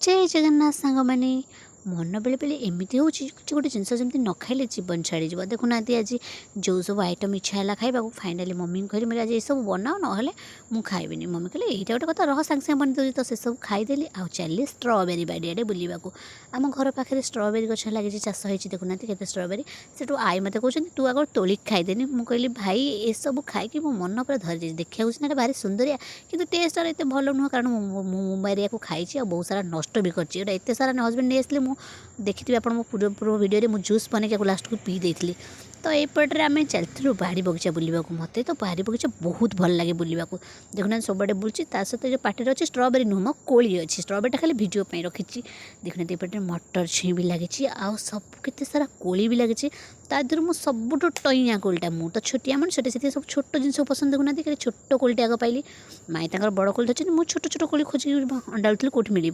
जय जगन्नाथ सांग मैंने मन बेले बेले एमती हो गोटे जिनस जमी न खाइले जीवन छाड़ी देखुना आज जो सब आइटम इच्छा है खाइबा फाइनाली मम्मी को कहली आज ये सब बनाओ ना मुझे खाइबी मम्मी कहले यहाँ गोटे कथा रह सांगे सांगे बन दूसरी तो से सब खाईदेली आ चलिए स्ट्रबेरी बाड़ियाड़े बुलवाक आम घर पाखे स्ट्रबेरी गछ लगी चाष होती देखुना के स्ट्रबेरी से आई मत कहते तू आग तोलिक खाईदेनी मुझे कहली भाई ये सब खाई मो मन पूरा धरी देखा सीना भारी सुंदरिया कि टेस्ट एत भल नुह कारण मोबाइल को खाई बहुत सारा नष्ट भी करते सारा हजबैंड नहीं आसले देखी आप पूर्व वीडियो में जूस बन लास्ट को पी देती तो यपटे आम चलूँ बाड़ी बगीचा बुलवाक मत तो बाड़ी बगीचा बहुत भल लगे बुलवाक देखुना सबुआडे बुलूँ सहित जो पार्टी अच्छे स्ट्रबेरी नुह कोली अच्छी स्ट्रबेरी खाली भिडियो रखी देखुना यपटे मटर छुई भी लगी आउ सब केते सारा कोली भी लगी तादर मु सबुठ टईया कोलटा मु तो छोटिया मन छोटे सब छोट जिन पसंद देखुना छोट कोलटे आग पाइली माई बड़ कोली धरती मुझे छोट छोट कोली खोजी अंडाड़ी कौट मिल